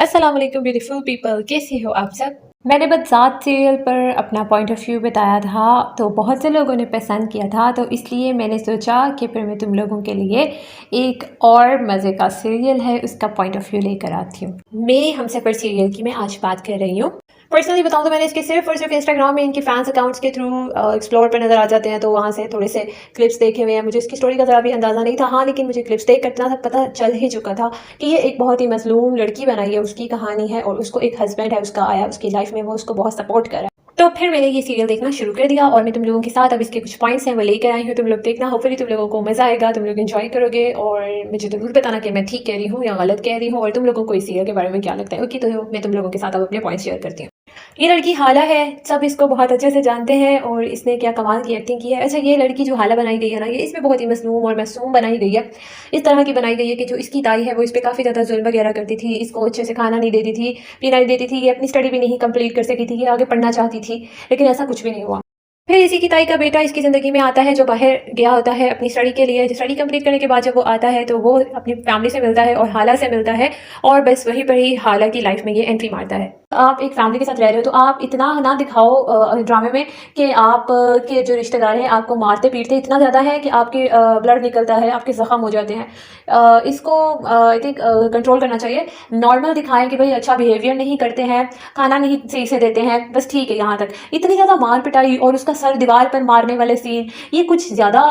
अस्सलाम वालेकुम beautiful people, कैसे हो आप सब। मैंने बस ज़ात सीरियल पर अपना पॉइंट ऑफ व्यू बताया था, तो बहुत से लोगों ने पसंद किया था, तो इसलिए मैंने सोचा कि फिर मैं तुम लोगों के लिए एक और मज़े का सीरियल है उसका पॉइंट ऑफ व्यू लेकर आती हूँ। मेरे हमसफ़र सीरियल की मैं आज बात कर रही हूँ। पर्सनली बताऊँ तो मैंने इसके सिर्फ और सिर्फ इंस्टाग्राम में इनके फैंस अकाउंट्स के थ्रू एक्सप्लोर पर नज़र आ जाते हैं, तो वहाँ से थोड़े से क्लिप्स देखे हुए हैं। मुझे इसकी स्टोरी का ज़रा भी अंदाज़ा नहीं था, हाँ, लेकिन मुझे क्लिप्स देख कर इतना पता चल ही चुका था कि ये एक बहुत ही मज़लूम लड़की बनाई है, उसकी कहानी है और उसको एक हस्बैंड है उसका आया उसकी लाइफ में, वो उसको बहुत सपोर्ट कर रहा है। तो फिर मैंने ये सीरियल देखना शुरू कर दिया और मैं तुम लोगों के साथ अब इसके कुछ पॉइंट्स हैं वो लेकर आई हूँ। तुम लोग देखना, होपफुली तुम लोगों को मज़ा आएगा, तुम लोग एंजॉय करोगे और मुझे ज़रूर बताना कि मैं ठीक कह रही हूँ या गलत कह रही हूँ और तुम लोगों को इस सीरियल के बारे में क्या लगता है। ओके, तो मैं तुम लोगों के साथ अब अपने पॉइंट्स शेयर करती हूँ। ये लड़की हाला है, सब इसको बहुत अच्छे से जानते हैं और इसने क्या कमाल की एक्टिंग की है। अच्छा, ये लड़की जो हाला बनाई गई है ना, ये इसमें बहुत ही मसलूम और मासूम बनाई गई है। इस तरह की बनाई गई है कि जो इसकी ताई है वो इस पर काफ़ी ज़्यादा जुल्म वगैरह करती थी, इसको अच्छे से खाना नहीं देती थी, पीना नहीं देती थी, ये अपनी स्टडी भी नहीं कंप्लीट कर सकी थी, ये आगे पढ़ना चाहती थी लेकिन ऐसा कुछ भी नहीं हुआ। फिर इसी की ताई का बेटा इसकी ज़िंदगी में आता है जो बाहर गया होता है अपनी स्टडी के लिए। स्टडी कंप्लीट करने के बाद जब वो आता है तो वो अपनी फैमिली से मिलता है और हाला से मिलता है और बस वहीं पर ही हाला की लाइफ में ये एंट्री मारता है। आप एक फैमिली के साथ रह रहे हो तो आप इतना ना दिखाओ ड्रामे में कि आप के जो रिश्तेदार हैं आपको मारते पीटते इतना ज़्यादा है कि आपके ब्लड निकलता है, आपके ज़ख्म हो जाते हैं। इसको आई थिंक कंट्रोल करना चाहिए। नॉर्मल दिखाएं कि भाई अच्छा बिहेवियर नहीं करते हैं, खाना नहीं सही से देते हैं, बस ठीक है यहाँ तक। इतनी ज़्यादा मार पिटाई और उसका सर दीवार पर मारने वाले सीन, ये कुछ ज़्यादा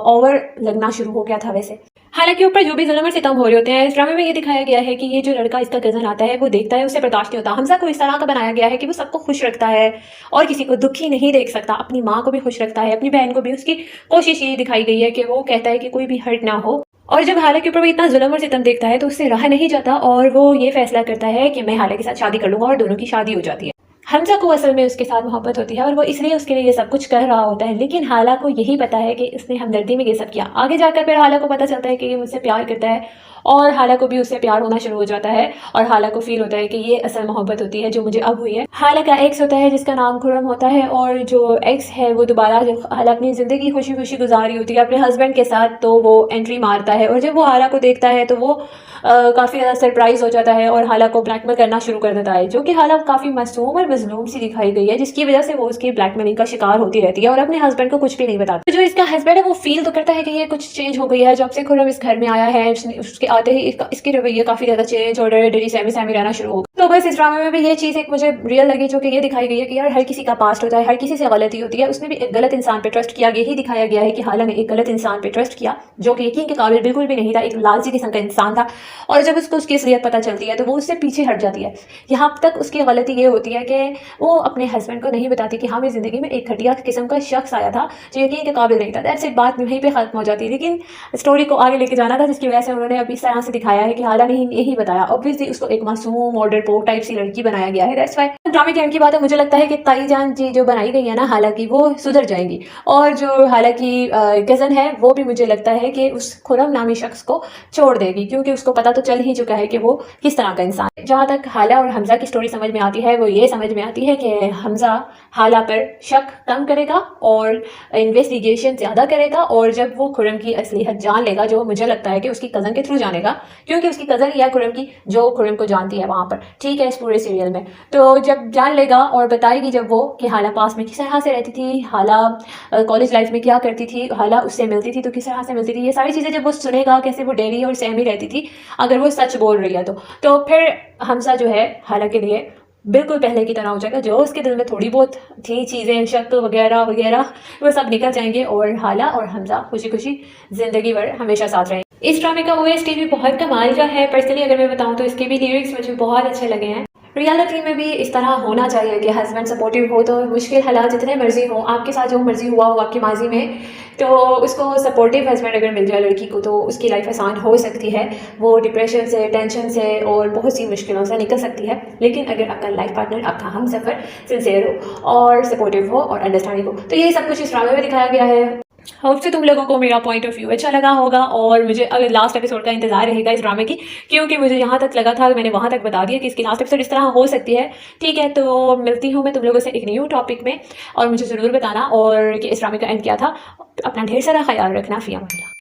ओवर लगना शुरू हो गया था वैसे। हालांकि ऊपर जो भी जुल्म और सितम हो रहे होते हैं, इस ड्रामे में ये दिखाया गया है कि ये जो लड़का इसका कज़न आता है वो देखता है, उससे बर्दाश्त नहीं होता। हमजा को इस तरह का बनाया गया है कि वो सबको खुश रखता है और किसी को दुखी नहीं देख सकता, अपनी माँ को भी खुश रखता है, अपनी बहन को भी। उसकी कोशिश ये दिखाई गई है कि वो कहता है कि कोई भी हर्ट ना हो। और जब हाला के ऊपर वो इतना जुल्म और सितम देखता है तो उससे रहा नहीं जाता और वो ये फैसला करता है कि मैं हाला के साथ शादी कर लूँगा और दोनों की शादी हो जाती है। हमजा को असल में उसके साथ मोहब्बत होती है और वो इसलिए उसके लिए ये सब कुछ कर रहा होता है, लेकिन हाला को यही पता है कि उसने हमदर्दी में ये सब किया। आगे जाकर फिर हाला को पता चलता है कि ये मुझसे प्यार करता है और हाला को भी उससे प्यार होना शुरू हो जाता है और हाला को फील होता है कि ये असल मोहब्बत होती है जो मुझे अब हुई है। हाला का एक्स होता है जिसका नाम खुर्रम होता है और जो एक्स है वो दोबारा जब हाला अपनी ज़िंदगी खुशी खुशी गुजारी होती है अपने हस्बैंड के साथ तो वो एंट्री मारता है और जब वो हाला को देखता है तो वो काफ़ी ज़्यादा सरप्राइज हो जाता है और हाला को ब्लैकमेल करना शुरू कर देता है, जो कि हाला काफ़ी मासूम और मजलूम सी दिखाई गई है, जिसकी वजह से वो उसकी ब्लैकमेलिंग का शिकार होती रहती है और अपने हस्बैंड को कुछ भी नहीं बताती। तो जो इसका हस्बैंड है वो फील तो करता है कि ये कुछ चेंज हो गई है जब से खुर्रम इस घर में आया है। उसके आते ही इसके रवैये काफ़ी ज़्यादा चेंज और डरी सहमी सहमी रहना शुरू हो गया। तो बस इस ड्रामे में भी ये चीज़ एक मुझे रियल लगी, जो कि ये दिखाई गई है कि यार हर किसी का पास्ट होता है, हर किसी से गलती होती है। उसने भी एक गलत इंसान पे ट्रस्ट किया, यही दिखाया गया है कि हाला ने एक गलत इंसान पे ट्रस्ट किया जो कि यकीन के काबिल बिल्कुल भी नहीं था, एक लालची किस्म का इंसान था। और जब उसको उसकी असलियत पता चलती है तो वो उससे पीछे हट जाती है। यहाँ तक उसकी गलती ये होती है कि वो अपने हस्बैंड को नहीं बताती कि हाँ मेरी ज़िंदगी में एक घटिया किस्म का शख्स आया था जो यकीन के काबिल नहीं था। दैट्स इट, बात वहीं पे ख़त्म हो जाती है। लेकिन स्टोरी को आगे लेके जाना था जिसकी वजह से उन्होंने अब इस तरह से दिखाया है कि हाला ने यही बताया। ऑब्वियसली उसको एक मासूम और डरपोक टाइप सी लड़की बनाया गया है। दैट्स व्हाई ड्रामे के एंड की बात है, मुझे लगता है कि ताई जान जी जो बनाई गई है ना हाला की, वो सुधर जाएंगी और जो हाला की कज़न है वो भी मुझे लगता है कि उस खुर्रम नामी शख्स को छोड़ देगी, क्योंकि उसको पता तो चल ही चुका है कि वो किस तरह का इंसान है। जहाँ तक हाला और हमजा की स्टोरी समझ में आती है वो ये समझ में आती है कि हमजा हाला पर शक कम करेगा और इन्वेस्टिगेशन ज़्यादा करेगा और जब वो खुर्रम की असलियत जान लेगा, जो मुझे लगता है कि उसकी कज़न के थ्रू जानेगा, क्योंकि उसकी कज़न ही है खुर्रम की जो खुर्रम को जानती है वहाँ पर, ठीक है, इस पूरे सीरियल में। तो जब जान लेगा और बताएगी जब वो कि हाला पास में किस तरह से रहती थी, हाला कॉलेज लाइफ में क्या करती थी, हाला उससे मिलती थी तो किस तरह से मिलती थी, ये सारी चीज़ें जब वो सुनेगा कैसे वो डेरी और सहमी रहती थी, अगर वो सच बोल रही है तो फिर हमजा जो है हाला के लिए बिल्कुल पहले की तरह हो जाएगा। जो उसके दिल में थोड़ी बहुत थी चीज़ें, शक वगैरह वगैरह, वो सब निकल जाएंगे और हाला और हमजा खुशी खुशी ज़िंदगी भर हमेशा साथ रहेंगे। इस ड्रामे का OST भी बहुत कमाल का है। पर्सनली अगर मैं बताऊँ तो इसके भी लिरिक्स मुझे बहुत अच्छे लगे हैं। रियलिटी में भी इस तरह होना चाहिए कि हस्बैंड सपोर्टिव हो, तो मुश्किल हालात जितने मर्जी हो, आपके साथ जो मर्जी हुआ हो आपकी माजी में, तो उसको सपोर्टिव हस्बैंड अगर मिल जाए लड़की को तो उसकी लाइफ आसान हो सकती है। वो डिप्रेशन से, टेंशन से और बहुत सी मुश्किलों से निकल सकती है। लेकिन अगर आपका लाइफ पार्टनर, आपका हमसफ़र सिंसियर हो और सपोर्टिव हो और अंडरस्टैंडिंग हो, तो ये सब कुछ इस ड्रामे में दिखाया गया है। होप से तुम लोगों को मेरा पॉइंट ऑफ व्यू अच्छा लगा होगा और मुझे अगर लास्ट एपिसोड का इंतजार रहेगा इस ड्रामे की, क्योंकि मुझे यहाँ तक लगा था, मैंने वहाँ तक बता दिया कि इसकी लास्ट एपिसोड इस तरह हो सकती है। ठीक है, तो मिलती हूँ मैं तुम लोगों से एक न्यू टॉपिक में और मुझे ज़रूर बताना और कि इस ड्रामे का एंड क्या था। अपना ढेर सारा ख्याल रखना। फ़िया अमान।